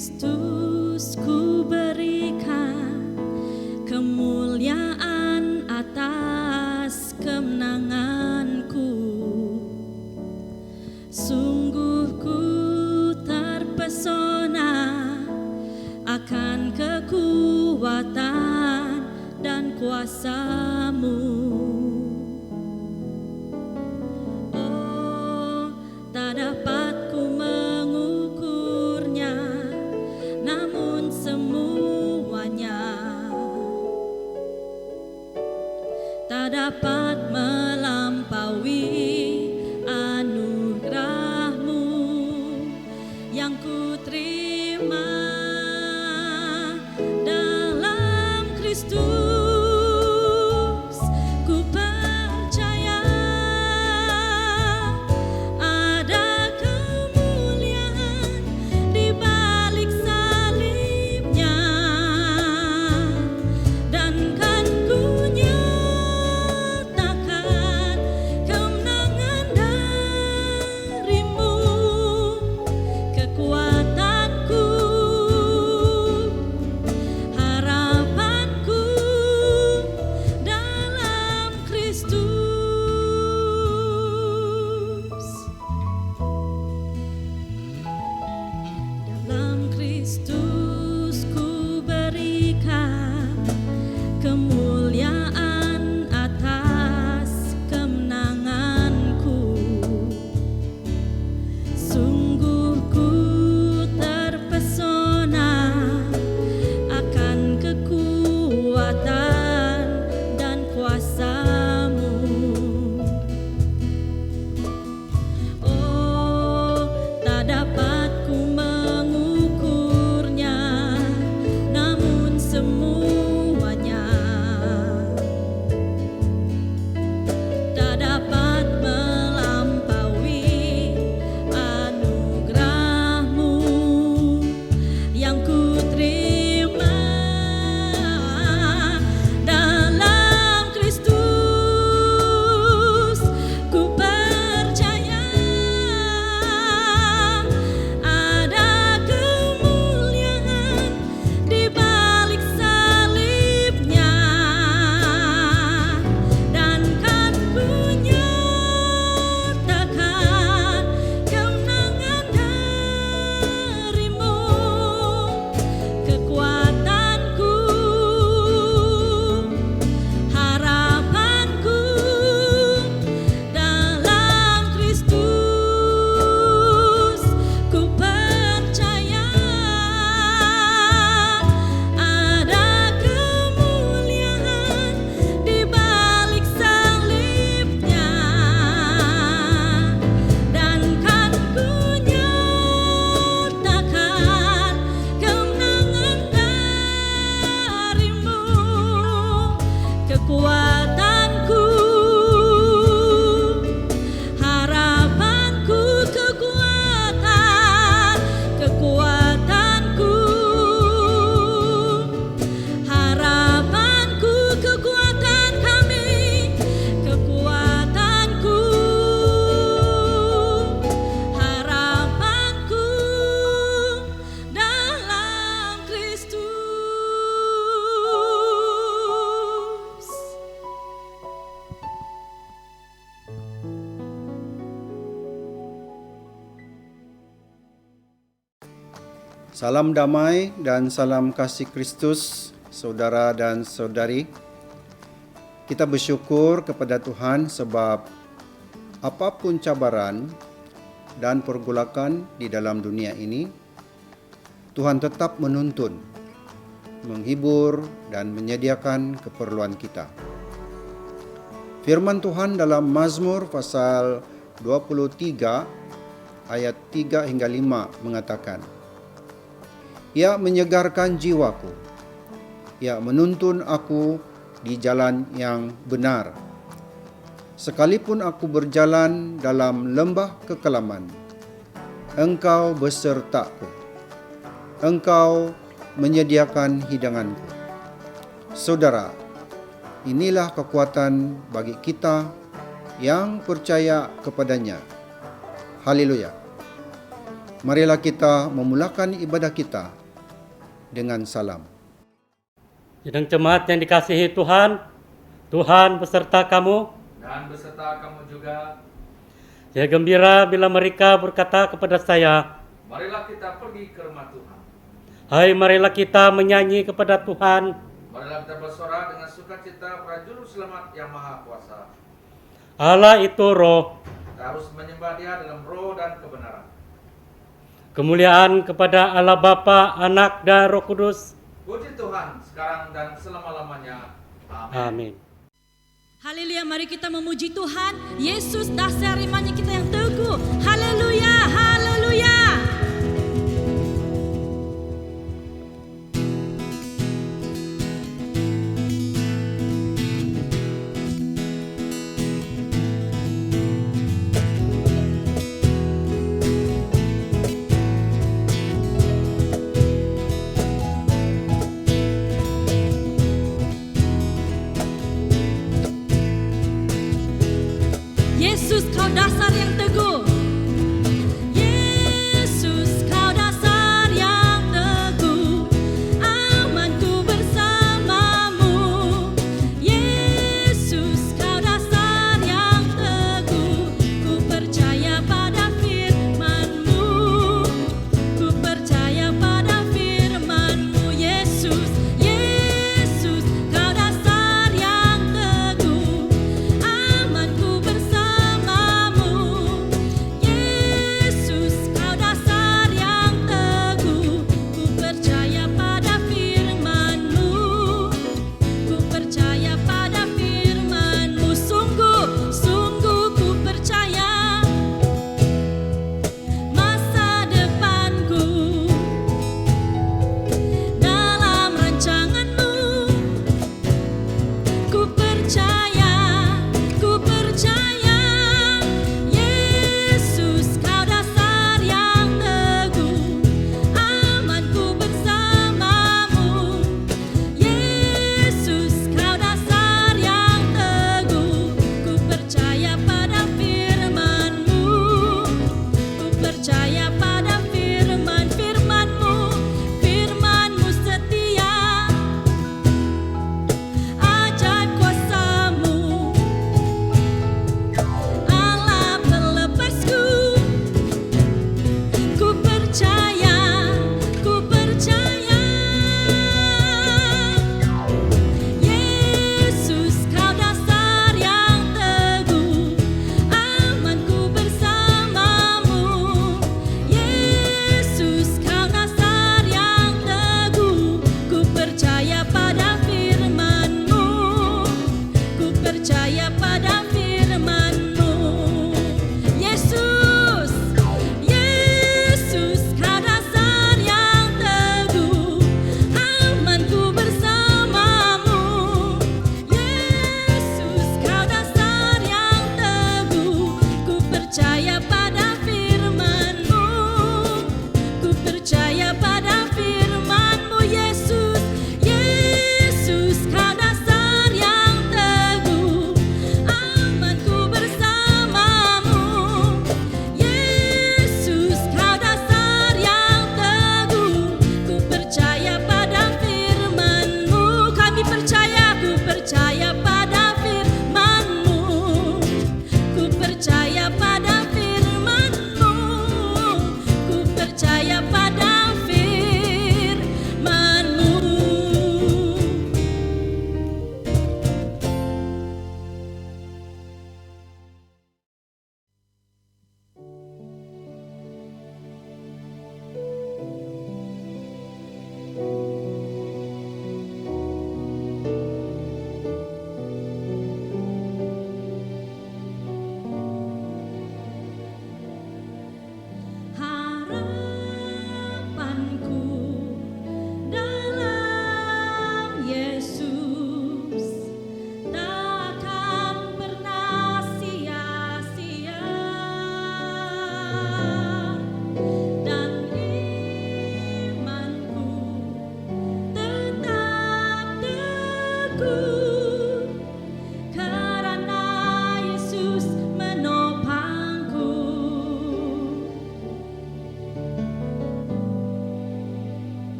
Kristus ku berikan kemuliaan atas kemenanganku. Sungguh ku terpesona akan kekuatan dan kuasa-Mu. Oh, tak dapat ku mengukurnya, namun semuanya tak dapat melampaui anugerah-Mu yang ku terima dalam Kristus. Ku percaya ada kemuliaan di balik salibnya, dan kan ku nyatakan kemenangan dari-Mu. Kekuatanku, harapanku dalam Kristus. Dalam Kristus ku berikan kemuliaan atas kemenanganku. Sungguh ku terpesona akan kekuatan dan kuasa-Mu. Oh, tak dapat ku mengukurnya, namun semuanya tak dapat melampaui anugerah-Mu yang ku terima dalam Kristus. Ku percaya ada kemuliaan di balik salibnya, dan kan ku nyatakan kemenangan dari-Mu. Kekuatanku, harapanku dalam Kristus. Ku percaya ada kemuliaan di balik salibnya, dan kan ku nyatakan kemenangan dari-Mu. Kekuatanku, harapanku, kekuatanku, harapanku, kekuatan kami, kekuatanku, harapanku dalam Kristus. Salam damai dan salam kasih Kristus, saudara dan saudari. Kita bersyukur kepada Tuhan sebab apapun cabaran dan pergolakan di dalam dunia ini, Tuhan tetap menuntun, menghibur, dan menyediakan keperluan kita. Firman Tuhan dalam Mazmur pasal 23 ayat 3 hingga 5 mengatakan, Ia menyegarkan jiwaku, Ia menuntun aku di jalan yang benar. Sekalipun aku berjalan dalam lembah kekelaman, Engkau besertaku. Engkau menyediakan hidanganku. Saudara, inilah kekuatan bagi kita yang percaya kepadanya. Haleluya. Marilah kita memulakan ibadah kita dengan salam. Sidang jemaat yang dikasihi Tuhan, Tuhan beserta kamu. Dan beserta kamu juga. Saya gembira bila mereka berkata kepada saya, Marilah kita pergi ke rumah Tuhan. hai marilah kita menyanyi kepada Tuhan. Marilah kita bersorak dengan sukacita pada Juru Selamat yang Maha Kuasa. Allah itu roh, Kita harus menyembah Dia dalam roh dan kebenaran. kemuliaan kepada Allah Bapa, Anak, dan Roh Kudus. Puji Tuhan sekarang dan selama-lamanya. Amin. Amin. Haleluya, mari kita memuji Tuhan. Yesus dasar imannya kita yang teguh. Haleluya, haleluya. Yesus kau dasar yang teguh. Yesus kau dasar yang teguh. Amanku bersamamu. Yesus kau dasar yang teguh. Ku percaya pada firman-Mu. Ku percaya pada firman-Mu. Yesus, Yesus kau dasar yang teguh. Amanku bersamamu.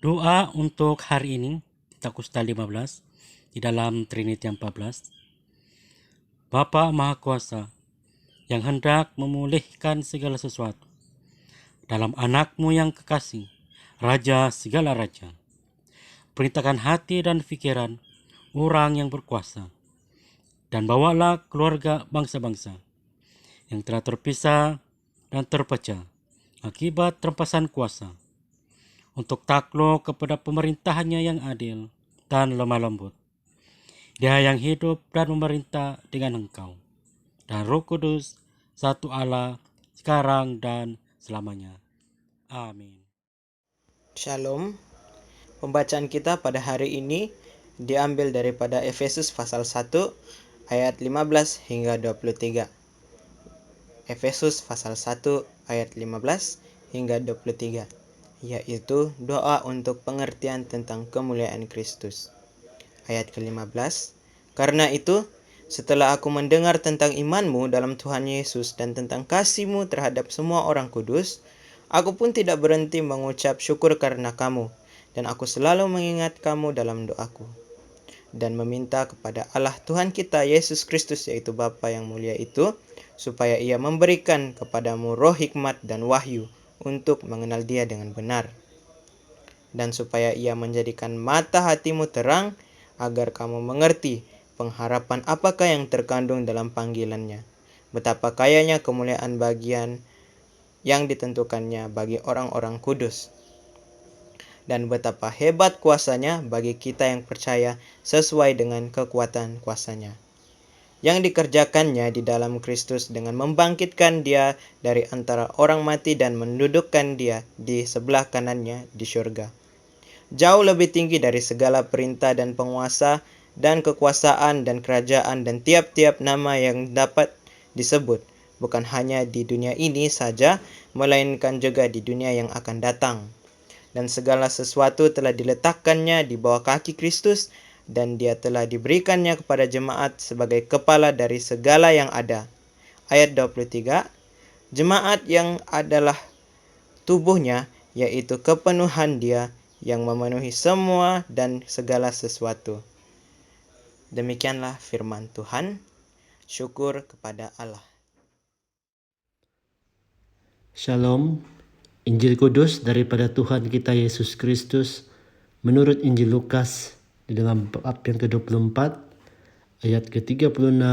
Doa untuk hari ini, Takusta 15, di dalam Trinity 14. Bapa Maha Kuasa, yang hendak memulihkan segala sesuatu dalam anakmu yang kekasih, Raja segala Raja. Perintahkan hati dan pikiran orang yang berkuasa, dan bawalah keluarga bangsa-bangsa yang telah terpisah dan terpecah akibat terempasan kuasa, untuk takluk kepada pemerintahannya yang adil dan lemah lembut. Dia yang hidup dan memerintah dengan Engkau dan Roh Kudus, satu Allah, sekarang dan selamanya. Amin. Shalom. Pembacaan kita pada hari ini diambil daripada Efesus pasal 1 ayat 15 hingga 23. Efesus pasal 1 ayat 15 hingga 23, yaitu doa untuk pengertian tentang kemuliaan Kristus. Ayat ke-15, karena itu, setelah aku mendengar tentang imanmu dalam Tuhan Yesus dan tentang kasihmu terhadap semua orang kudus, aku pun tidak berhenti mengucap syukur karena kamu, dan aku selalu mengingat kamu dalam doaku, dan meminta kepada Allah Tuhan kita Yesus Kristus, yaitu Bapa yang mulia itu, supaya Ia memberikan kepadamu roh hikmat dan wahyu untuk mengenal Dia dengan benar, dan supaya Ia menjadikan mata hatimu terang, agar kamu mengerti pengharapan apakah yang terkandung dalam panggilannya, betapa kayanya kemuliaan bagian yang ditentukannya bagi orang-orang kudus, dan betapa hebat kuasanya bagi kita yang percaya sesuai dengan kekuatan kuasanya, yang dikerjakannya di dalam Kristus dengan membangkitkan Dia dari antara orang mati dan mendudukkan Dia di sebelah kanannya di syurga, jauh lebih tinggi dari segala perintah dan penguasa dan kekuasaan dan kerajaan dan tiap-tiap nama yang dapat disebut, bukan hanya di dunia ini saja, melainkan juga di dunia yang akan datang. Dan segala sesuatu telah diletakkannya di bawah kaki Kristus, dan Dia telah diberikannya kepada jemaat sebagai kepala dari segala yang ada. Ayat 23, jemaat yang adalah tubuhnya, yaitu kepenuhan Dia yang memenuhi semua dan segala sesuatu. Demikianlah firman Tuhan. Syukur kepada Allah. Shalom. Injil Kudus daripada Tuhan kita Yesus Kristus menurut Injil Lukas di dalam bab yang ke-24 ayat ke-36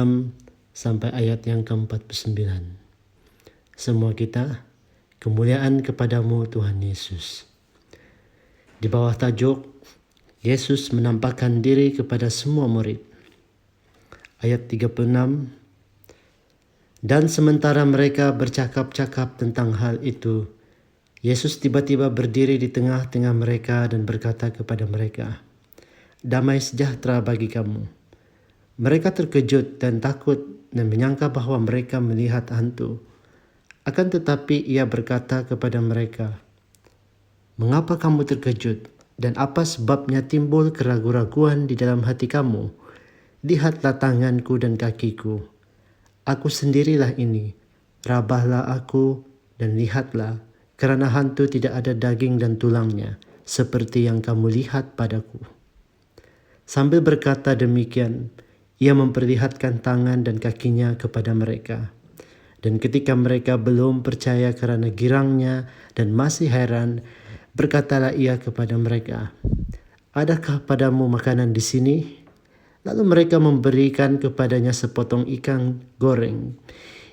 sampai ayat yang ke-49. Semua kita, kemuliaan kepadamu Tuhan Yesus. Di bawah tajuk, Yesus menampakkan diri kepada semua murid. Ayat 36, dan sementara mereka bercakap-cakap tentang hal itu, Yesus tiba-tiba berdiri di tengah-tengah mereka dan berkata kepada mereka, damai sejahtera bagi kamu. Mereka terkejut dan takut dan menyangka bahwa mereka melihat hantu. Akan tetapi Ia berkata kepada mereka, mengapa kamu terkejut? Dan apa sebabnya timbul keraguan-raguan di dalam hati kamu? Lihatlah tanganku dan kakiku. Aku sendirilah ini. Rabahlah aku dan lihatlah, karena hantu tidak ada daging dan tulangnya, seperti yang kamu lihat padaku. Sambil berkata demikian, Ia memperlihatkan tangan dan kakinya kepada mereka. Dan ketika mereka belum percaya karena girangnya dan masih heran, berkatalah Ia kepada mereka, adakah padamu makanan di sini? Lalu mereka memberikan kepadanya sepotong ikan goreng.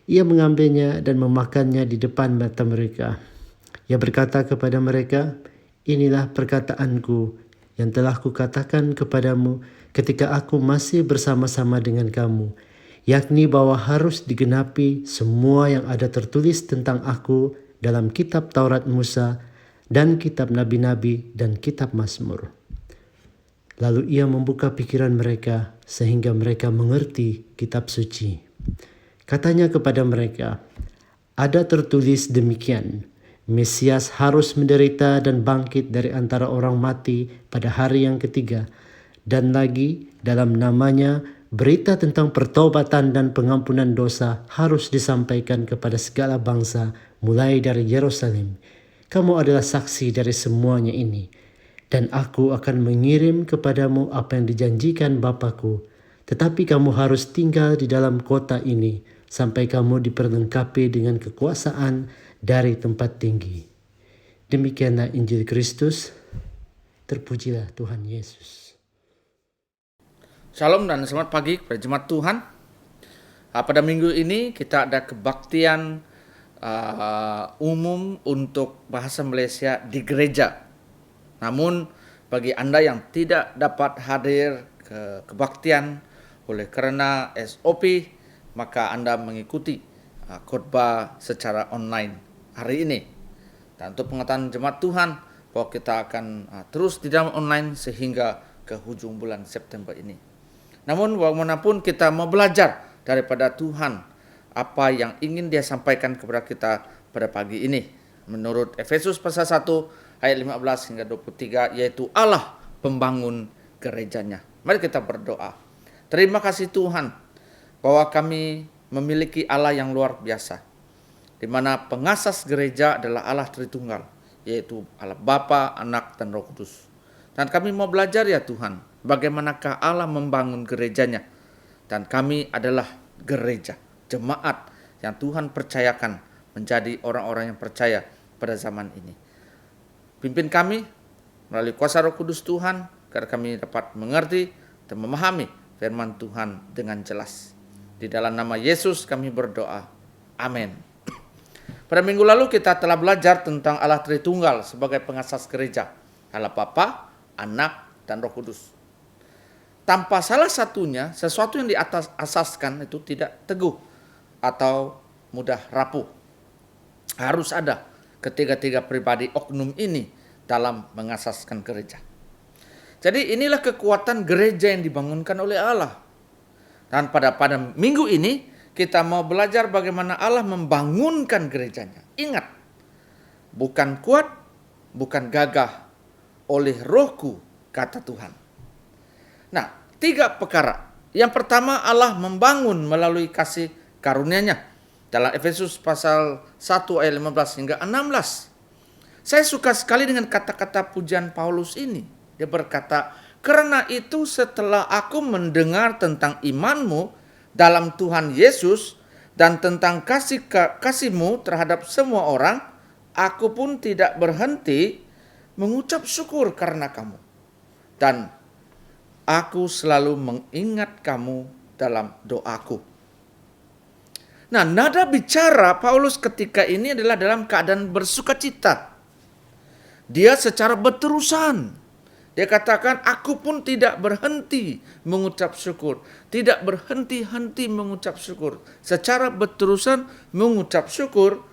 Ia mengambilnya dan memakannya di depan mata mereka. Ia berkata kepada mereka, inilah perkataanku yang telah kukatakan kepadamu ketika aku masih bersama-sama dengan kamu, yakni bahwa harus digenapi semua yang ada tertulis tentang aku dalam kitab Taurat Musa dan kitab Nabi-Nabi dan kitab Mazmur. Lalu Ia membuka pikiran mereka sehingga mereka mengerti kitab suci. Katanya kepada mereka, ada tertulis demikian, Mesias harus menderita dan bangkit dari antara orang mati pada hari yang ketiga, dan lagi dalam namanya berita tentang pertobatan dan pengampunan dosa harus disampaikan kepada segala bangsa mulai dari Yerusalem. Kamu adalah saksi dari semuanya ini. Dan aku akan mengirim kepadamu apa yang dijanjikan Bapakku. Tetapi kamu harus tinggal di dalam kota ini sampai kamu diperlengkapi dengan kekuasaan dari tempat tinggi. Demikianlah Injil Kristus. Terpujilah Tuhan Yesus. Shalom dan selamat pagi kepada jemaat Tuhan. Pada minggu ini kita ada kebaktian umum untuk bahasa Malaysia di gereja. Namun bagi Anda yang tidak dapat hadir ke kebaktian oleh karena SOP, maka Anda mengikuti khotbah secara online hari ini. Dan untuk pengetahuan jemaat Tuhan bahwa kita akan terus di dalam online sehingga ke hujung bulan September ini. Namun bagaimanapun kita mau belajar daripada Tuhan apa yang ingin Dia sampaikan kepada kita pada pagi ini. Menurut Efesus pasal 1 ayat 15 hingga 23, yaitu Allah pembangun gerejanya. Mari kita berdoa. Terima kasih Tuhan bahwa kami memiliki Allah yang luar biasa, di mana pengasas gereja adalah Allah Tritunggal, yaitu Allah Bapa, Anak, dan Roh Kudus. Dan kami mau belajar ya Tuhan, bagaimanakah Allah membangun gerejanya. Dan kami adalah gereja, jemaat yang Tuhan percayakan menjadi orang-orang yang percaya pada zaman ini. Pimpin kami melalui kuasa Roh Kudus Tuhan, agar kami dapat mengerti dan memahami firman Tuhan dengan jelas. Di dalam nama Yesus kami berdoa. Amin. Pada minggu lalu kita telah belajar tentang Allah Tritunggal sebagai pengasas gereja. Allah Bapa, Anak, dan Roh Kudus. Tanpa salah satunya, sesuatu yang diasaskan itu tidak teguh atau mudah rapuh. Harus ada ketiga-tiga pribadi oknum ini dalam mengasaskan gereja. Jadi inilah kekuatan gereja yang dibangunkan oleh Allah. Dan pada minggu ini kita mau belajar bagaimana Allah membangunkan gerejanya. Ingat, bukan kuat, bukan gagah, oleh Rohku, kata Tuhan. Nah, 3 perkara. Yang pertama, Allah membangun melalui kasih karunia-Nya. Dalam Efesus pasal 1 ayat 15 hingga 16. Saya suka sekali dengan kata-kata pujian Paulus ini. Dia berkata, karena itu setelah aku mendengar tentang imanmu dalam Tuhan Yesus dan tentang kasihmu terhadap semua orang, aku pun tidak berhenti mengucap syukur karena kamu. Dan aku selalu mengingat kamu dalam doaku. Nah, nada bicara Paulus ketika ini adalah dalam keadaan bersukacita. Dia secara berterusan. Dia katakan, aku pun tidak berhenti mengucap syukur. Tidak berhenti-henti mengucap syukur. Secara berterusan mengucap syukur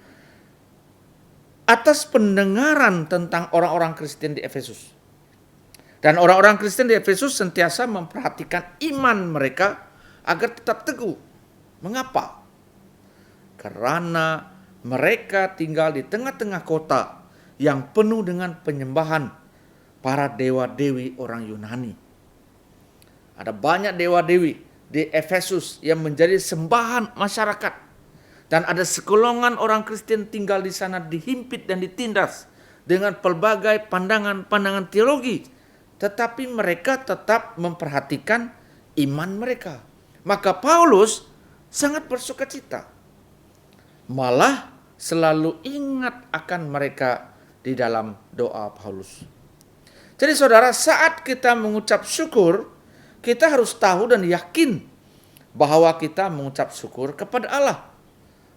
atas pendengaran tentang orang-orang Kristen di Efesus. Dan orang-orang Kristen di Efesus sentiasa memperhatikan iman mereka agar tetap teguh. Mengapa? Karena mereka tinggal di tengah-tengah kota yang penuh dengan penyembahan para dewa-dewi orang Yunani. Ada banyak dewa-dewi di Efesus yang menjadi sembahan masyarakat. Dan ada sekelongan orang Kristen tinggal di sana dihimpit dan ditindas dengan pelbagai pandangan-pandangan teologi. Tetapi mereka tetap memperhatikan iman mereka. Maka Paulus sangat bersukacita. Malah selalu ingat akan mereka di dalam doa Paulus. Jadi saudara, saat kita mengucap syukur, kita harus tahu dan yakin bahwa kita mengucap syukur kepada Allah.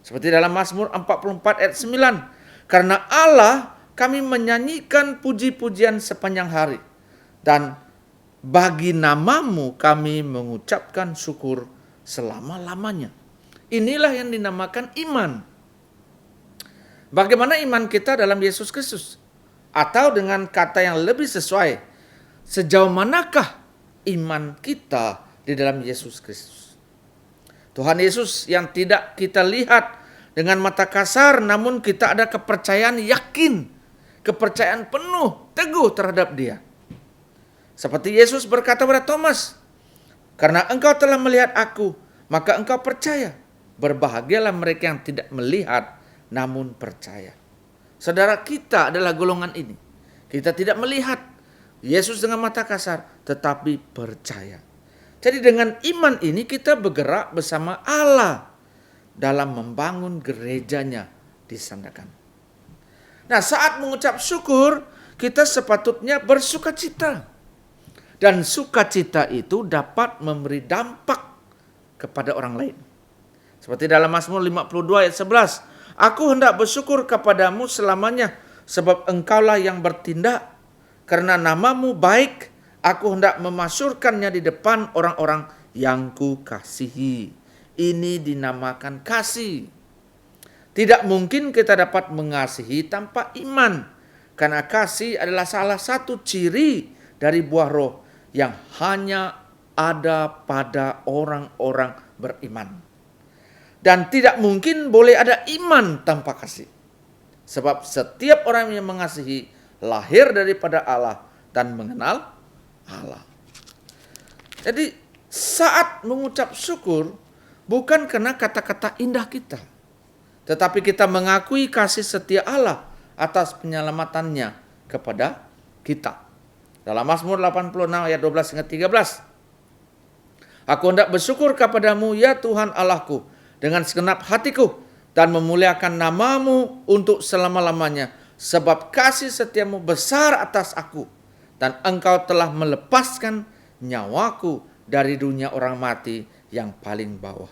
Seperti dalam Mazmur 44 ayat 9. Karena Allah kami menyanyikan puji-pujian sepanjang hari. Dan bagi namamu kami mengucapkan syukur selama-lamanya. Inilah yang dinamakan iman. Bagaimana iman kita dalam Yesus Kristus? Atau dengan kata yang lebih sesuai, sejauh manakah iman kita di dalam Yesus Kristus? Tuhan Yesus yang tidak kita lihat dengan mata kasar, namun kita ada kepercayaan yakin, kepercayaan penuh, teguh terhadap Dia. Seperti Yesus berkata kepada Thomas, karena engkau telah melihat aku, maka engkau percaya. Berbahagialah mereka yang tidak melihat, namun percaya. Saudara, kita adalah golongan ini. Kita tidak melihat, Yesus dengan mata kasar, tetapi percaya. Jadi dengan iman ini kita bergerak bersama Allah dalam membangun gerejanya di Sandakan. Nah, saat mengucap syukur, kita sepatutnya bersukacita. Dan sukacita itu dapat memberi dampak kepada orang lain. Seperti dalam Mazmur 52 ayat 11. Aku hendak bersyukur kepadamu selamanya, sebab engkaulah yang bertindak. Karena namamu baik, aku hendak memasyurkannya di depan orang-orang yang ku kasihi. Ini dinamakan kasih. Tidak mungkin kita dapat mengasihi tanpa iman. Karena kasih adalah salah satu ciri dari buah roh yang hanya ada pada orang-orang beriman. Dan tidak mungkin boleh ada iman tanpa kasih. Sebab setiap orang yang mengasihi lahir daripada Allah dan mengenal Allah. Jadi saat mengucap syukur bukan karena kata-kata indah kita, tetapi kita mengakui kasih setia Allah atas penyelamatannya kepada kita. Dalam Mazmur 86 ayat 12 hingga 13. Aku hendak bersyukur kepadamu ya Tuhan Allahku dengan segenap hatiku dan memuliakan namamu untuk selama-lamanya. Sebab kasih setiamu besar atas aku dan engkau telah melepaskan nyawaku dari dunia orang mati yang paling bawah.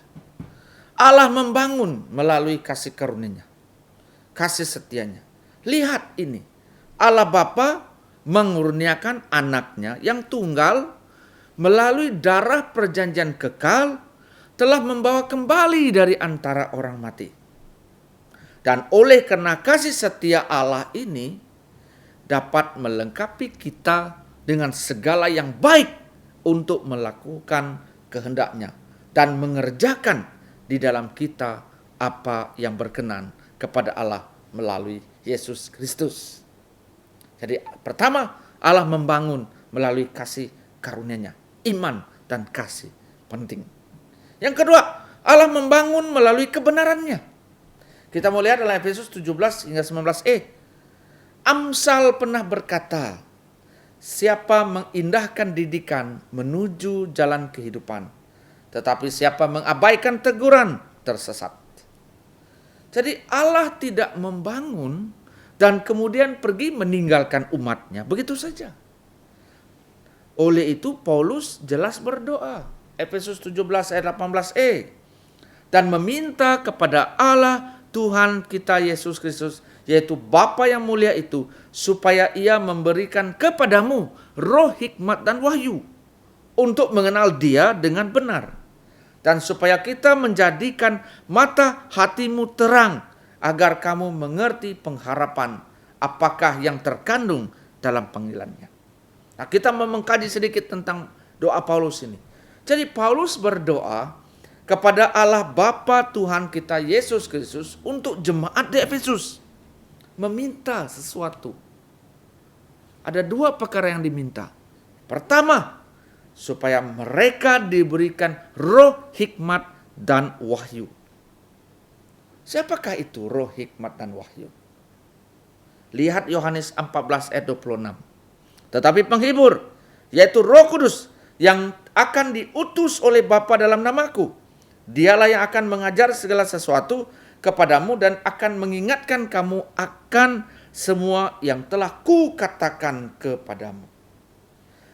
Allah membangun melalui kasih karunia-Nya, kasih setianya. Lihat ini, Allah Bapa mengurniakan anaknya yang tunggal melalui darah perjanjian kekal telah membawa kembali dari antara orang mati. Dan oleh karena kasih setia Allah ini dapat melengkapi kita dengan segala yang baik untuk melakukan kehendak-Nya dan mengerjakan di dalam kita apa yang berkenan kepada Allah melalui Yesus Kristus. Jadi pertama, Allah membangun melalui kasih karunia-Nya, iman dan kasih penting. Yang kedua, Allah membangun melalui kebenaran-Nya. Kita mau lihat dalam Efesus 17 hingga 19e. Amsal pernah berkata, siapa mengindahkan didikan menuju jalan kehidupan, tetapi siapa mengabaikan teguran tersesat. Jadi Allah tidak membangun dan kemudian pergi meninggalkan umatnya begitu saja. Oleh itu Paulus jelas berdoa. Efesus 17 ayat 18e. Dan meminta kepada Allah Tuhan kita Yesus Kristus, yaitu Bapa yang mulia itu, supaya Ia memberikan kepadamu roh hikmat dan wahyu untuk mengenal Dia dengan benar, dan supaya kita menjadikan mata hatimu terang, agar kamu mengerti pengharapan apakah yang terkandung dalam panggilannya. Nah, kita mau mengkaji sedikit tentang doa Paulus ini. Jadi Paulus berdoa kepada Allah Bapa Tuhan kita Yesus Kristus untuk jemaat di Efesus. Meminta sesuatu. Ada dua perkara yang diminta. Pertama, supaya mereka diberikan roh hikmat dan wahyu. Siapakah itu roh hikmat dan wahyu? Lihat Yohanes 14 ayat 26. Tetapi penghibur, yaitu Roh Kudus yang akan diutus oleh Bapa dalam namaku, Dialah yang akan mengajar segala sesuatu kepadamu dan akan mengingatkan kamu akan semua yang telah kukatakan kepadamu.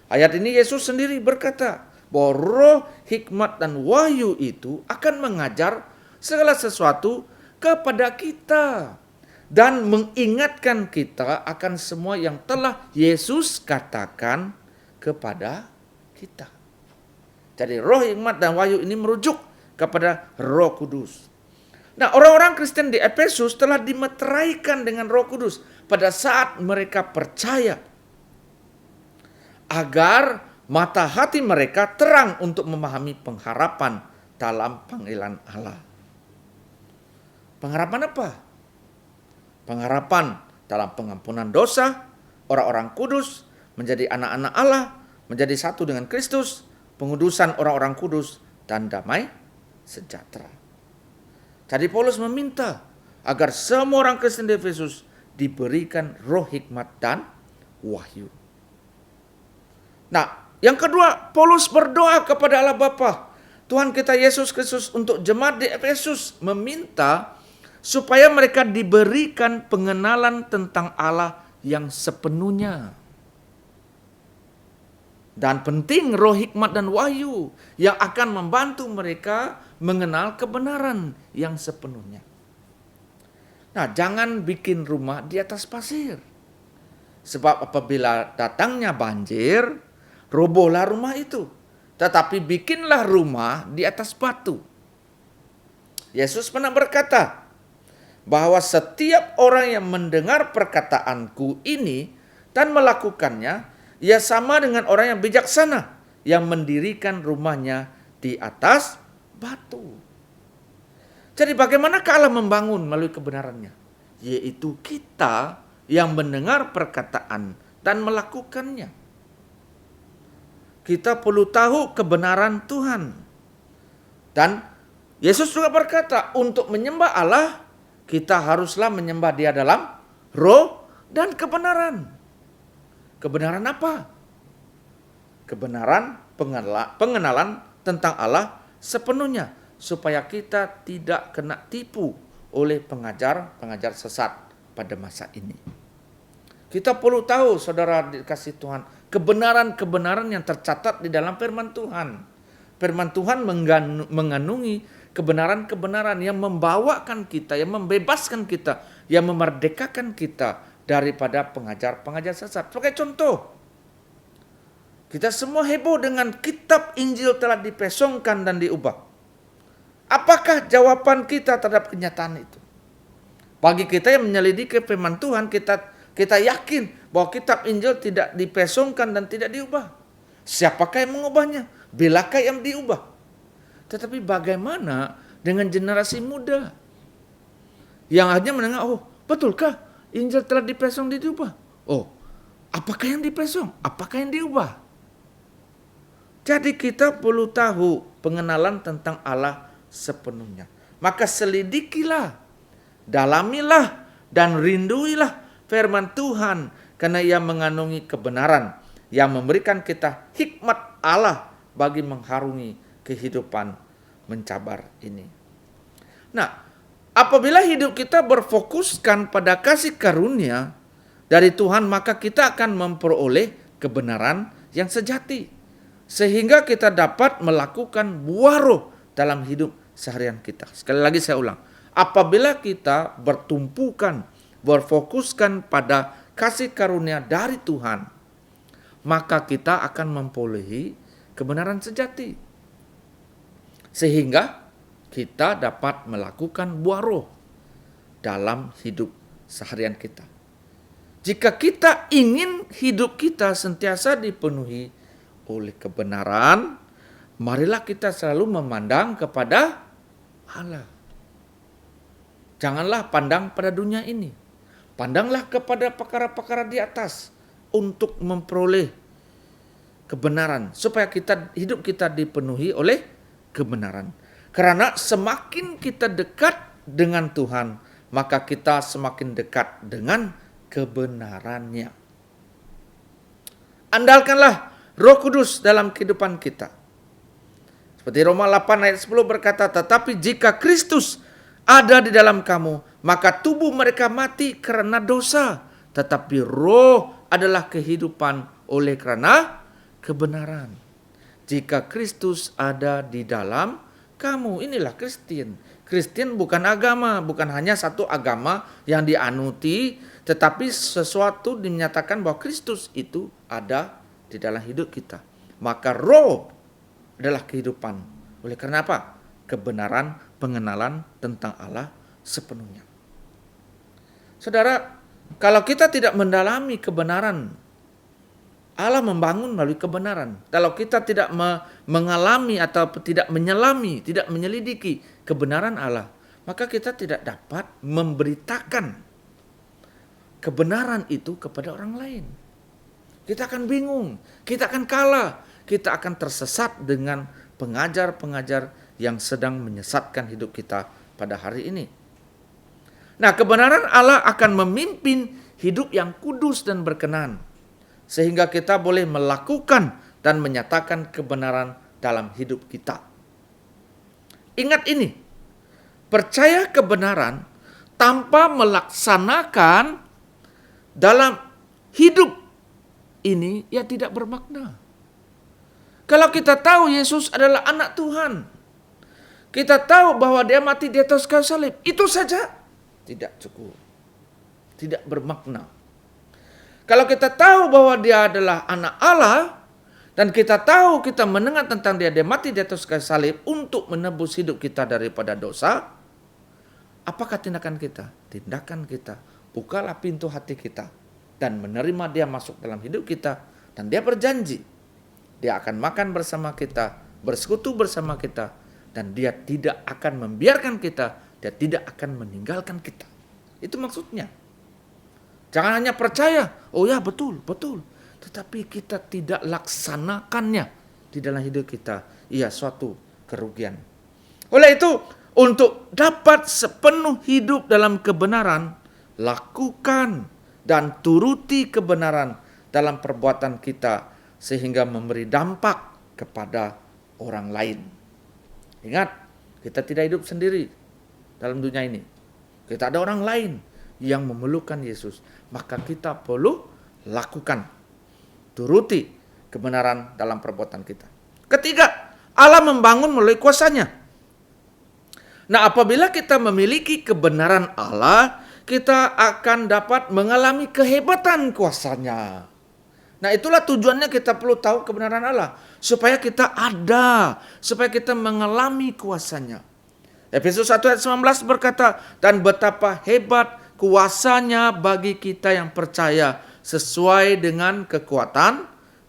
Ayat ini Yesus sendiri berkata bahwa roh hikmat dan wahyu itu akan mengajar segala sesuatu kepada kita dan mengingatkan kita akan semua yang telah Yesus katakan kepada kita. Jadi roh hikmat dan wahyu ini merujuk kepada Roh Kudus. Nah, orang-orang Kristen di Efesus telah dimeteraikan dengan Roh Kudus pada saat mereka percaya, agar mata hati mereka terang untuk memahami pengharapan dalam panggilan Allah. Pengharapan apa? Pengharapan dalam pengampunan dosa, orang-orang kudus menjadi anak-anak Allah, menjadi satu dengan Kristus, pengudusan orang-orang kudus, dan damai sejahtera. Jadi Paulus meminta agar semua orang Kristen di Efesus diberikan roh hikmat dan wahyu. Nah, yang kedua, Paulus berdoa kepada Allah Bapa, Tuhan kita Yesus Kristus untuk jemaat di Efesus, meminta supaya mereka diberikan pengenalan tentang Allah yang sepenuhnya. Dan penting roh hikmat dan wahyu yang akan membantu mereka mengenal kebenaran yang sepenuhnya. Nah, jangan bikin rumah di atas pasir. Sebab apabila datangnya banjir, robohlah rumah itu. Tetapi bikinlah rumah di atas batu. Yesus pernah berkata bahwa setiap orang yang mendengar perkataanku ini dan melakukannya, ia sama dengan orang yang bijaksana yang mendirikan rumahnya di atas batu. Jadi bagaimana Allah membangun melalui kebenarannya? Yaitu kita yang mendengar perkataan dan melakukannya. Kita perlu tahu kebenaran Tuhan. Dan Yesus juga berkata, untuk menyembah Allah, kita haruslah menyembah Dia dalam roh dan kebenaran. Kebenaran apa? Kebenaran pengenalan tentang Allah sepenuhnya, supaya kita tidak kena tipu oleh pengajar sesat pada masa ini. Kita perlu tahu, saudara dikasih Tuhan, kebenaran-kebenaran yang tercatat di dalam firman Tuhan. Firman Tuhan mengandungi kebenaran-kebenaran yang membawakan kita, yang membebaskan kita, yang memerdekakan kita daripada pengajar-pengajar sesat. Sebagai contoh, kita semua heboh dengan kitab Injil telah dipesongkan dan diubah. Apakah jawaban kita terhadap kenyataan itu? Bagi kita yang menyelidiki firman Tuhan, kita yakin bahwa kitab Injil tidak dipesongkan dan tidak diubah. Siapakah yang mengubahnya? Bilakah yang diubah? Tetapi bagaimana dengan generasi muda yang hanya mendengar, oh betulkah Injil telah dipesong dan diubah? Oh, apakah yang dipesong? Apakah yang diubah? Jadi kita perlu tahu pengenalan tentang Allah sepenuhnya. Maka selidikilah, dalamilah, dan rinduilah firman Tuhan, karena ia mengandungi kebenaran yang memberikan kita hikmat Allah bagi mengharungi kehidupan mencabar ini. Nah, apabila hidup kita berfokuskan pada kasih karunia dari Tuhan, maka kita akan memperoleh kebenaran yang sejati, sehingga kita dapat melakukan buah roh dalam hidup seharian kita. Sekali lagi saya ulang, apabila kita berfokuskan pada kasih karunia dari Tuhan, maka kita akan memperolehi kebenaran sejati, sehingga kita dapat melakukan buah roh dalam hidup seharian kita. Jika kita ingin hidup kita sentiasa dipenuhi oleh kebenaran, marilah kita selalu memandang kepada Allah. Janganlah pandang pada dunia ini. Pandanglah kepada perkara-perkara di atas untuk memperoleh kebenaran, supaya hidup kita dipenuhi oleh kebenaran. Karena semakin kita dekat dengan Tuhan, maka kita semakin dekat dengan kebenarannya. Andalkanlah Roh Kudus dalam kehidupan kita. Seperti Roma 8 ayat 10 berkata, tetapi jika Kristus ada di dalam kamu, maka tubuh mereka mati karena dosa, tetapi roh adalah kehidupan oleh karena kebenaran. Jika Kristus ada di dalam kamu, inilah Kristen. Kristen bukan agama, bukan hanya satu agama yang dianuti, tetapi sesuatu dinyatakan bahwa Kristus itu ada di dalam hidup kita. Maka roh adalah kehidupan. Oleh karena apa? Kebenaran, pengenalan tentang Allah sepenuhnya. Saudara, kalau kita tidak mendalami kebenaran, Allah membangun melalui kebenaran. Kalau kita tidak mengalami atau tidak menyelami, tidak menyelidiki kebenaran Allah, maka kita tidak dapat memberitakan kebenaran itu kepada orang lain. Kita akan bingung, kita akan kalah, kita akan tersesat dengan pengajar-pengajar yang sedang menyesatkan hidup kita pada hari ini. Nah, kebenaran Allah akan memimpin hidup yang kudus dan berkenan, sehingga kita boleh melakukan dan menyatakan kebenaran dalam hidup kita. Ingat ini, percaya kebenaran tanpa melaksanakan dalam hidup ini ya tidak bermakna. Kalau kita tahu Yesus adalah anak Tuhan, kita tahu bahwa dia mati di atas kayu salib, itu saja tidak cukup, tidak bermakna. Kalau kita tahu bahwa dia adalah anak Allah, dan kita tahu, kita mendengar tentang dia mati di atas kayu salib untuk menebus hidup kita daripada dosa, apakah tindakan kita? Tindakan kita, bukalah pintu hati kita dan menerima dia masuk dalam hidup kita, dan dia berjanji, dia akan makan bersama kita, bersekutu bersama kita, dan dia tidak akan membiarkan kita, dia tidak akan meninggalkan kita. Itu maksudnya. Jangan hanya percaya, oh ya betul, tetapi kita tidak laksanakannya di dalam hidup kita. Iya, suatu kerugian. Oleh itu, untuk dapat sepenuh hidup dalam kebenaran, lakukan dan turuti kebenaran dalam perbuatan kita sehingga memberi dampak kepada orang lain. Ingat, kita tidak hidup sendiri dalam dunia ini. Kita ada orang lain yang memerlukan Yesus. Maka kita perlu lakukan, turuti kebenaran dalam perbuatan kita. Ketiga, Allah membangun melalui kuasanya. Nah, apabila kita memiliki kebenaran Allah, kita akan dapat mengalami kehebatan kuasanya. Nah, itulah tujuannya kita perlu tahu kebenaran Allah. Supaya kita ada, supaya kita mengalami kuasanya. Efesus 1 ayat 19 berkata, dan betapa hebat kuasanya bagi kita yang percaya sesuai dengan kekuatan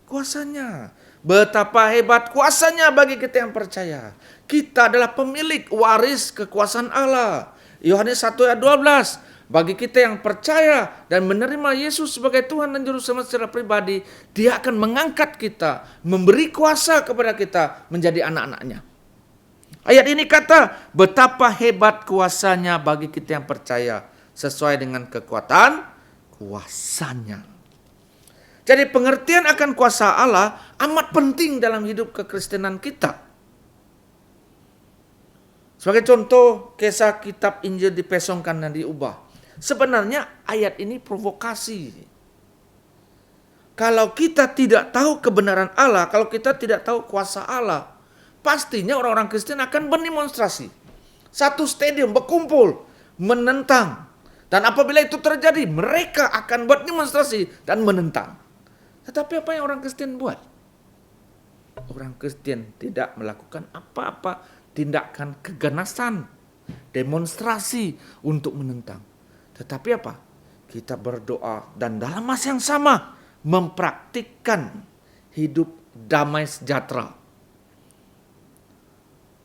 kuasanya. Betapa hebat kuasanya bagi kita yang percaya. Kita adalah pemilik waris kekuasaan Allah. Yohanes 1 ayat 12. Bagi kita yang percaya dan menerima Yesus sebagai Tuhan dan Juru Selamat secara pribadi, Dia akan mengangkat kita, memberi kuasa kepada kita menjadi anak-anaknya. Ayat ini kata, betapa hebat kuasanya bagi kita yang percaya sesuai dengan kekuatan kuasanya. Jadi pengertian akan kuasa Allah amat penting dalam hidup kekristenan kita. Sebagai contoh, kisah kitab Injil dipesongkan dan diubah. Sebenarnya ayat ini provokasi. Kalau kita tidak tahu kebenaran Allah, kalau kita tidak tahu kuasa Allah, pastinya orang-orang Kristen akan berdemonstrasi. Satu stadium berkumpul, menentang. Dan apabila itu terjadi, mereka akan berdemonstrasi dan menentang. Tetapi apa yang orang Kristen buat? Orang Kristen tidak melakukan apa-apa tindakan keganasan, demonstrasi untuk menentang. Tetapi apa? Kita berdoa dan dalam masa yang sama mempraktikkan hidup damai sejahtera.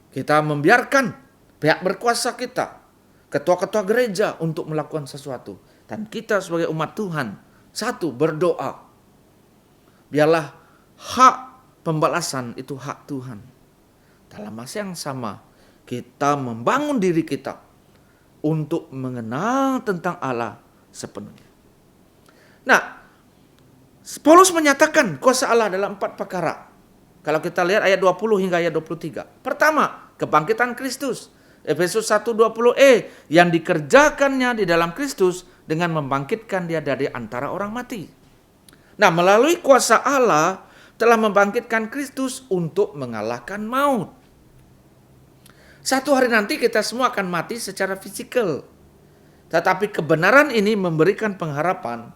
Kita membiarkan pihak berkuasa kita, ketua-ketua gereja untuk melakukan sesuatu. Dan kita sebagai umat Tuhan, satu, berdoa. Biarlah hak pembalasan itu hak Tuhan. Dalam masa yang sama, kita membangun diri kita untuk mengenal tentang Allah sepenuhnya. Nah, Paulus menyatakan kuasa Allah dalam 4 perkara. Kalau kita lihat ayat 20 hingga ayat 23. Pertama, kebangkitan Kristus. Efesus 1:20e yang dikerjakannya di dalam Kristus dengan membangkitkan dia dari antara orang mati. Nah, melalui kuasa Allah telah membangkitkan Kristus untuk mengalahkan maut. Satu hari nanti kita semua akan mati secara fisikal. Tetapi kebenaran ini memberikan pengharapan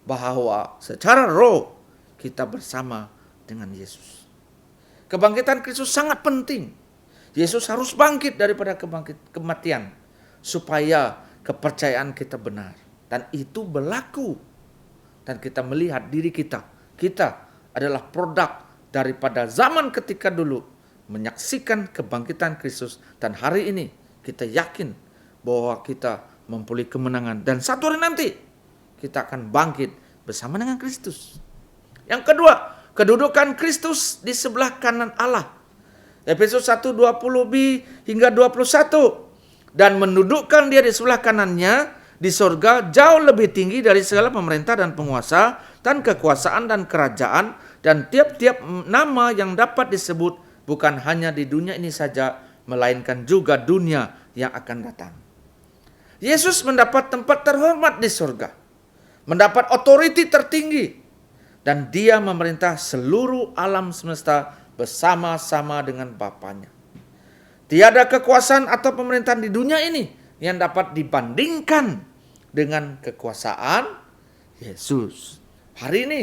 bahwa secara roh kita bersama dengan Yesus. Kebangkitan Kristus sangat penting. Yesus harus bangkit daripada kematian supaya kepercayaan kita benar. Dan itu berlaku. Dan kita melihat diri kita. Kita adalah produk daripada zaman ketika dulu menyaksikan kebangkitan Kristus. Dan hari ini kita yakin bahwa kita mempunyai kemenangan. Dan satu hari nanti kita akan bangkit bersama dengan Kristus. Yang kedua, kedudukan Kristus di sebelah kanan Allah. Efesus 1:20b hingga 21. Dan mendudukkan dia di sebelah kanannya di surga jauh lebih tinggi dari segala pemerintah dan penguasa dan kekuasaan dan kerajaan dan tiap-tiap nama yang dapat disebut bukan hanya di dunia ini saja, melainkan juga dunia yang akan datang. Yesus mendapat tempat terhormat di surga, mendapat otoriti tertinggi, dan dia memerintah seluruh alam semesta bersama-sama dengan Bapanya. Tiada kekuasaan atau pemerintahan di dunia ini yang dapat dibandingkan dengan kekuasaan Yesus. Hari ini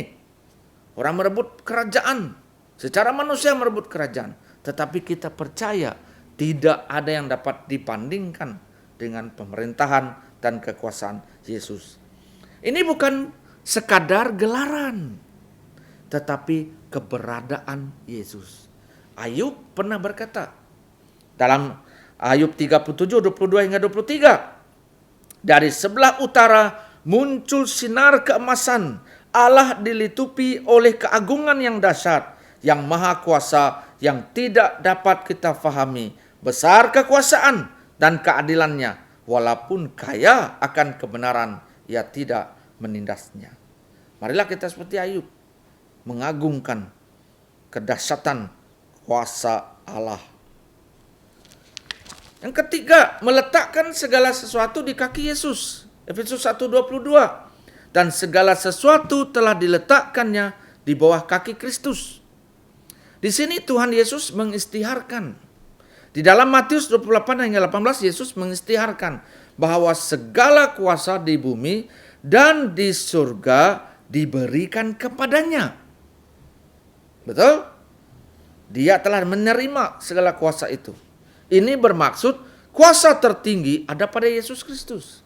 orang merebut kerajaan, secara manusia merebut kerajaan, tetapi kita percaya tidak ada yang dapat dibandingkan dengan pemerintahan dan kekuasaan Yesus. Ini bukan sekadar gelaran, tetapi keberadaan Yesus. Ayub pernah berkata dalam Ayub 37, 22 hingga 23, dari sebelah utara muncul sinar keemasan, Allah dilitupi oleh keagungan yang dahsyat, yang maha kuasa, yang tidak dapat kita fahami. Besar kekuasaan dan keadilannya, walaupun kaya akan kebenaran, ia tidak menindasnya. Marilah kita seperti Ayub, mengagungkan kedahsyatan kuasa Allah. Yang ketiga, meletakkan segala sesuatu di kaki Yesus. Efesus 1:22. Dan segala sesuatu telah diletakkannya di bawah kaki Kristus. Di sini Tuhan Yesus mengistiharkan. Di dalam Matius 28 hingga 18, Yesus mengistiharkan bahwa segala kuasa di bumi dan di surga diberikan kepadanya. Betul? Dia telah menerima segala kuasa itu. Ini bermaksud kuasa tertinggi ada pada Yesus Kristus.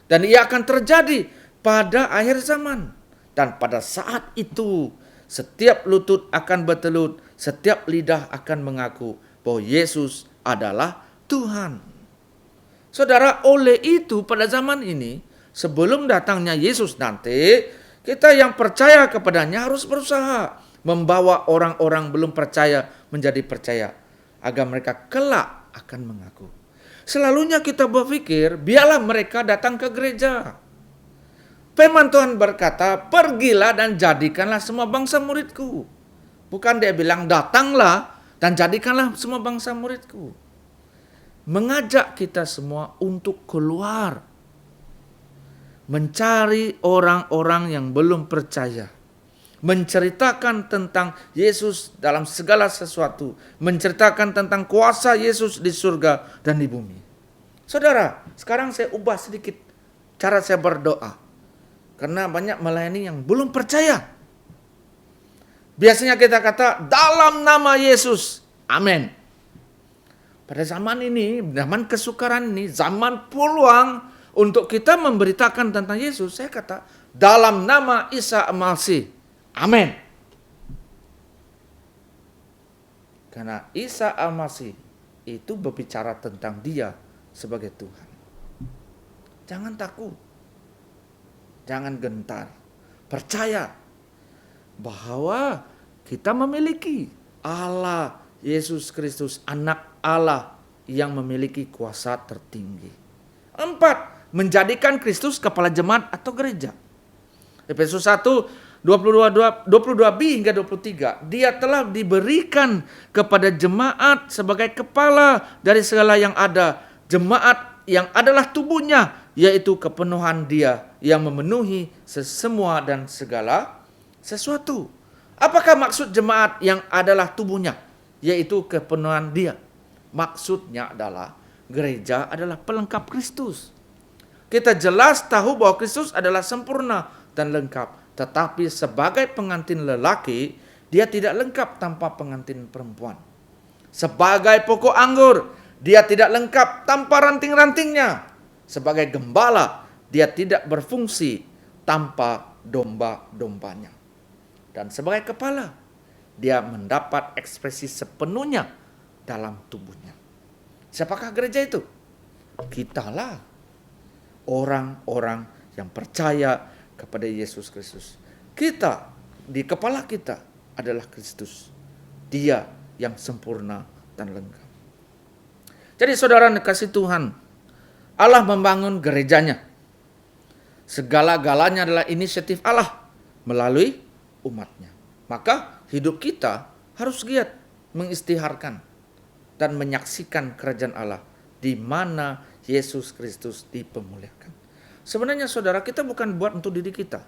Dan ia akan terjadi pada akhir zaman. Dan pada saat itu, setiap lutut akan bertelut, setiap lidah akan mengaku bahwa Yesus adalah Tuhan. Saudara, oleh itu pada zaman ini, sebelum datangnya Yesus nanti, kita yang percaya kepadanya harus berusaha membawa orang-orang belum percaya menjadi percaya, agar mereka kelak akan mengaku. Selalunya kita berpikir, biarlah mereka datang ke gereja. Firman Tuhan berkata, pergilah dan jadikanlah semua bangsa muridku. Bukan dia bilang, datanglah dan jadikanlah semua bangsa muridku. Mengajak kita semua untuk keluar, mencari orang-orang yang belum percaya, menceritakan tentang Yesus dalam segala sesuatu, menceritakan tentang kuasa Yesus di surga dan di bumi. Saudara, sekarang saya ubah sedikit cara saya berdoa, karena banyak melayani yang belum percaya. Biasanya kita kata, dalam nama Yesus, amin. Pada zaman ini, zaman kesukaran ini, zaman peluang untuk kita memberitakan tentang Yesus, saya kata, dalam nama Isa Al-Masih, amin. Karena Isa Al-Masih itu berbicara tentang dia sebagai Tuhan. Jangan takut. Jangan gentar. Percaya bahwa kita memiliki Allah, Yesus Kristus, anak Allah yang memiliki kuasa tertinggi. 4. Menjadikan Kristus kepala jemaat atau gereja. Efesus 1 22b hingga 23. Dia telah diberikan kepada jemaat sebagai kepala dari segala yang ada. Jemaat yang adalah tubuhnya, yaitu kepenuhan dia yang memenuhi sesemua dan segala sesuatu. Apakah maksud jemaat yang adalah tubuhnya, yaitu kepenuhan dia? Maksudnya adalah gereja adalah pelengkap Kristus. Kita jelas tahu bahwa Kristus adalah sempurna dan lengkap. Tetapi sebagai pengantin lelaki, dia tidak lengkap tanpa pengantin perempuan. Sebagai pokok anggur, dia tidak lengkap tanpa ranting-rantingnya. Sebagai gembala, dia tidak berfungsi tanpa domba-dombanya. Dan sebagai kepala, dia mendapat ekspresi sepenuhnya dalam tubuhnya. Siapakah gereja itu? Kitalah, orang-orang yang percaya kepada Yesus Kristus. Kita, di kepala kita adalah Kristus. Dia yang sempurna dan lengkap. Jadi saudara dikasih Tuhan, Allah membangun gerejanya. Segala-galanya adalah inisiatif Allah melalui umatnya. Maka hidup kita harus giat mengistiharkan dan menyaksikan kerajaan Allah di mana Yesus Kristus dipemuliakan. Sebenarnya saudara, kita bukan buat untuk diri kita.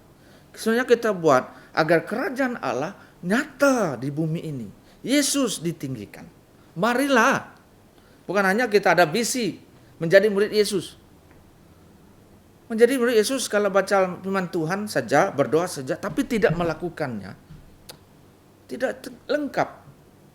Sebenarnya kita buat agar kerajaan Allah nyata di bumi ini. Yesus ditinggikan. Marilah. Bukan hanya kita ada visi menjadi murid Yesus. Menjadi murid Yesus kalau baca firman Tuhan saja, berdoa saja, tapi tidak melakukannya, tidak lengkap.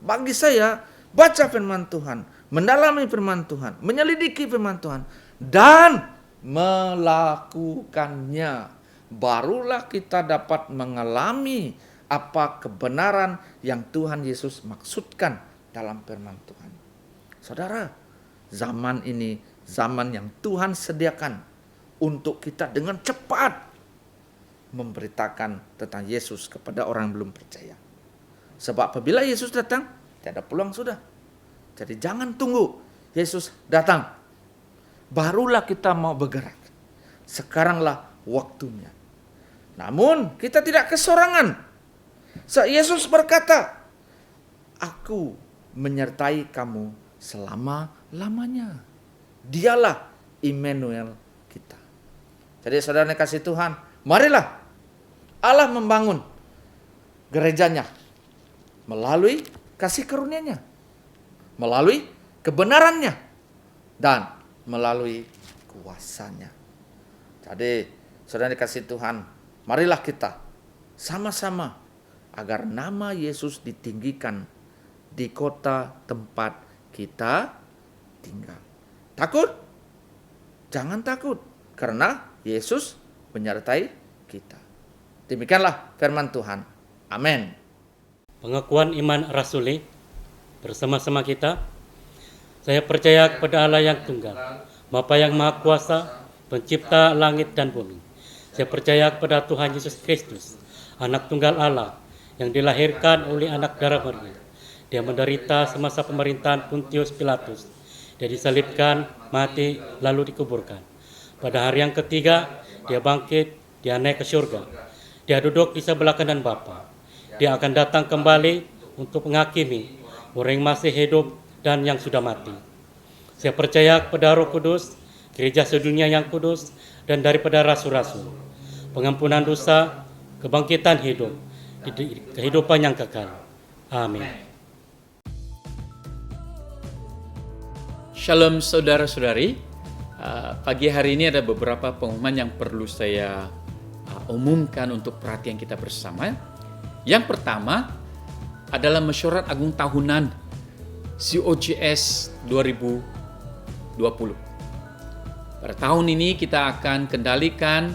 Bagi saya, baca firman Tuhan, mendalami firman Tuhan, menyelidiki firman Tuhan, dan melakukannya, barulah kita dapat mengalami apa kebenaran yang Tuhan Yesus maksudkan dalam firman Tuhan. Saudara, zaman ini zaman yang Tuhan sediakan untuk kita dengan cepat memberitakan tentang Yesus kepada orang yang belum percaya. Sebab apabila Yesus datang, tiada pulang sudah. Jadi jangan tunggu Yesus datang, barulah kita mau bergerak. Sekaranglah waktunya. Namun kita tidak kesorangan. Yesus berkata, aku menyertai kamu selama-lamanya. Dialah Immanuel kita. Jadi saudara yang kasih Tuhan, marilah Allah membangun gerejanya melalui kasih karunia-Nya, melalui kebenarannya, dan melalui kuasanya. Jadi saudara dikasih Tuhan, marilah kita sama-sama agar nama Yesus ditinggikan di kota tempat kita tinggal. Takut? Jangan takut, karena Yesus menyertai kita. Demikianlah firman Tuhan. Amin. Pengakuan iman rasuli bersama-sama kita. Saya percaya kepada Allah yang tunggal, Bapa yang Maha Kuasa, Pencipta langit dan bumi. Saya percaya kepada Tuhan Yesus Kristus, Anak Tunggal Allah, yang dilahirkan oleh anak darah Maria. Dia menderita semasa pemerintahan Pontius Pilatus. Dia disalibkan, mati, lalu dikuburkan. Pada hari yang ketiga, dia bangkit, dia naik ke surga. Dia duduk di sebelah kanan Bapa. Dia akan datang kembali untuk menghakimi orang yang masih hidup dan yang sudah mati. Saya percaya kepada Roh Kudus, gereja sedunia yang kudus, dan daripada rasul-rasul, pengampunan dosa, kebangkitan hidup, kehidupan yang kekal. Amin. Shalom saudara-saudari. Pagi hari ini ada beberapa pengumuman yang perlu saya umumkan untuk perhatian kita bersama. Yang pertama adalah Mesyuarat Agung Tahunan COGS 2020. Pada tahun ini kita akan kendalikan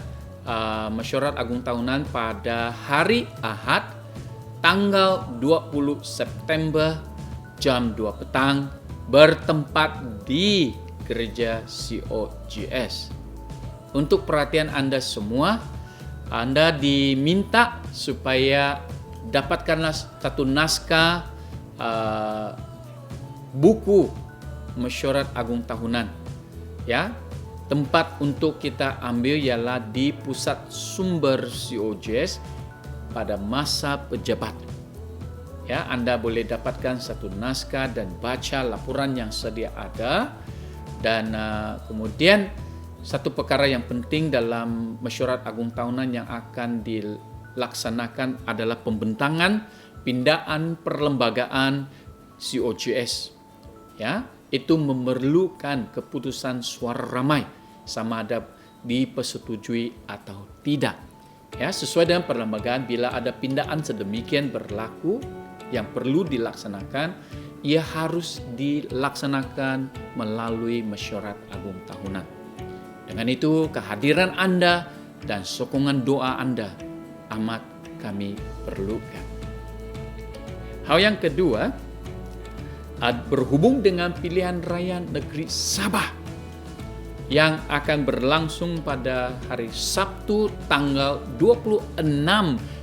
Mesyuarat Agung Tahunan pada hari Ahad tanggal 20 September jam 2 petang bertempat di Gereja COGS. Untuk perhatian Anda semua, Anda diminta supaya dapatkanlah satu naskah buku Mesyuarat Agung Tahunan. Ya, tempat untuk kita ambil ialah di pusat sumber COGS pada masa pejabat. Ya, Anda boleh dapatkan satu naskah dan baca laporan yang sedia ada. Dan kemudian satu perkara yang penting dalam Mesyuarat Agung Tahunan yang akan dilaksanakan adalah pembentangan pindaan perlembagaan COGS. Ya, itu memerlukan keputusan suara ramai sama ada dipersetujui atau tidak. Ya, sesuai dengan perlembagaan, bila ada pindaan sedemikian berlaku yang perlu dilaksanakan, ia harus dilaksanakan melalui Mesyuarat Agung Tahunan. Dengan itu, kehadiran Anda dan sokongan doa Anda amat kami perlukan. Hal yang kedua, berhubung dengan pilihan raya negeri Sabah yang akan berlangsung pada hari Sabtu tanggal 26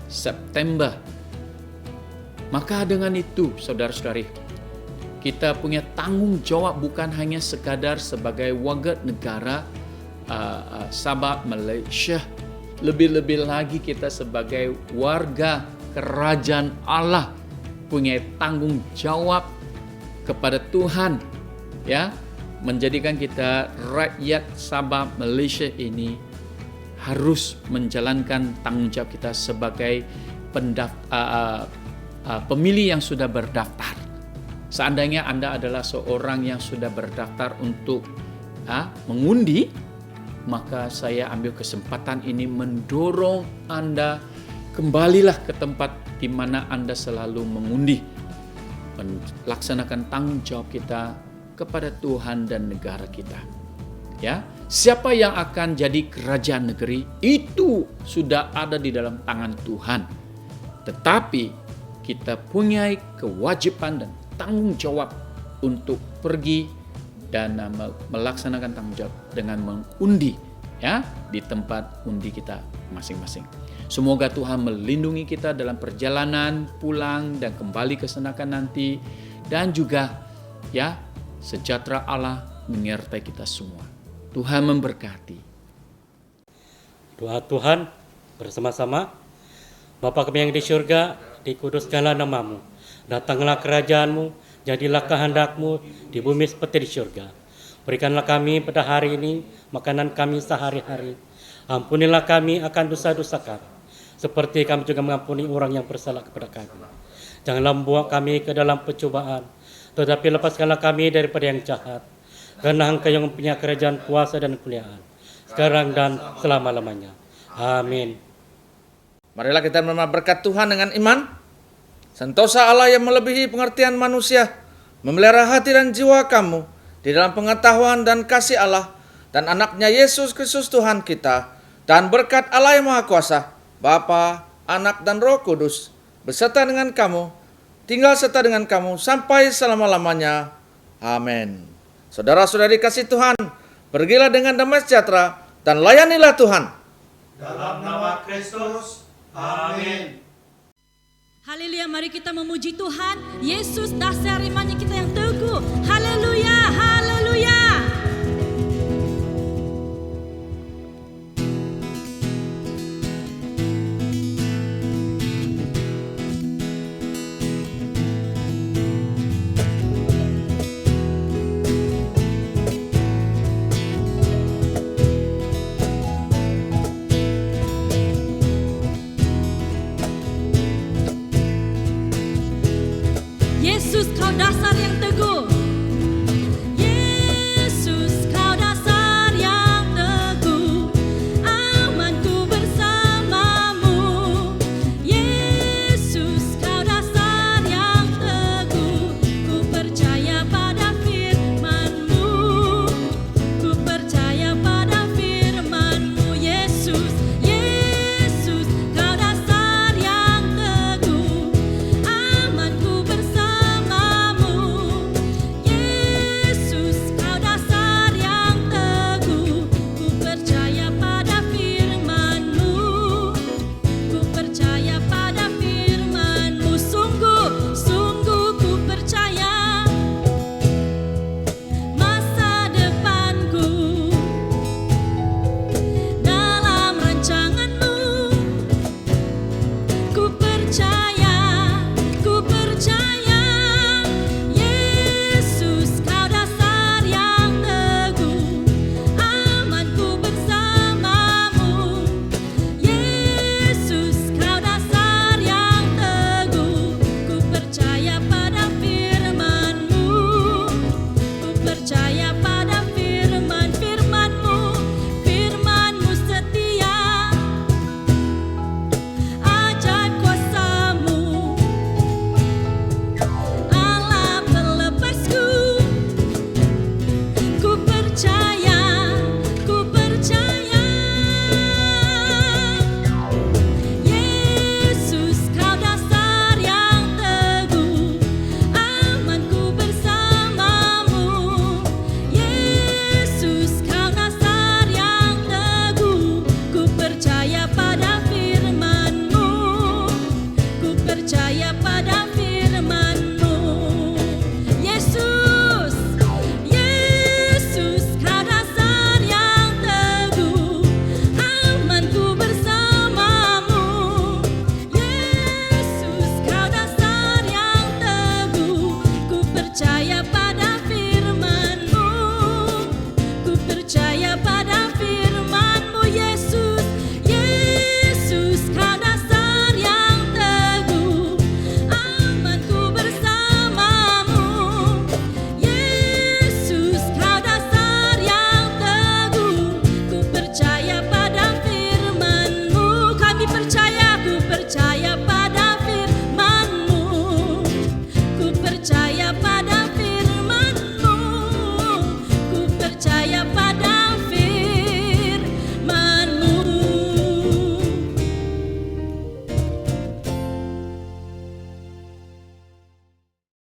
September. Maka dengan itu, saudara-saudari, kita punya tanggung jawab bukan hanya sekadar sebagai warga negara Sabah, Malaysia. Lebih-lebih lagi kita sebagai warga kerajaan Allah, punya tanggung jawab kepada Tuhan, ya, menjadikan kita rakyat Sabah Malaysia ini harus menjalankan tanggung jawab kita sebagai pemilih yang sudah berdaftar. Seandainya Anda adalah seorang yang sudah berdaftar untuk mengundi, maka saya ambil kesempatan ini mendorong Anda kembalilah ke tempat di mana Anda selalu mengundi, melaksanakan tanggung jawab kita kepada Tuhan dan negara kita. Ya, siapa yang akan jadi kerajaan negeri itu sudah ada di dalam tangan Tuhan. Tetapi kita punya kewajiban dan tanggung jawab untuk pergi dan melaksanakan tanggung jawab dengan mengundi, ya, di tempat undi kita masing-masing. Semoga Tuhan melindungi kita dalam perjalanan pulang dan kembali ke Senakan nanti, dan juga, ya, sejahtera Allah menyertai kita semua. Tuhan memberkati. Doa Tuhan bersama-sama. Bapa kami yang di surga, dikuduskanlah namamu. Datanglah kerajaanmu, jadilah kehendak-Mu di bumi seperti di surga. Berikanlah kami pada hari ini makanan kami sehari-hari. Ampunilah kami akan dosa-dosa kami, seperti kami juga mengampuni orang yang bersalah kepada kami. Janganlah membawa kami ke dalam pencobaan, tetapi lepaskanlah kami daripada yang jahat. Karena Engkau yang mempunyai kerajaan, kuasa dan kemuliaan, sekarang dan selama-lamanya. Amin. Marilah kita menerima berkat Tuhan dengan iman. Sentosa Allah yang melebihi pengertian manusia memelihara hati dan jiwa kamu di dalam pengetahuan dan kasih Allah dan anaknya Yesus Kristus Tuhan kita, dan berkat Allah yang Maha Kuasa, Bapa, Anak dan Roh Kudus beserta dengan kamu, tinggal serta dengan kamu sampai selama-lamanya. Amin. Saudara-saudari kasih Tuhan, pergilah dengan damai sejahtera dan layanilah Tuhan. Dalam nama Kristus, amin. Haleluya, mari kita memuji Tuhan. Yesus dasar imannya kita yang teguh. Haleluya, haleluya. Yesus, Kau dasar yang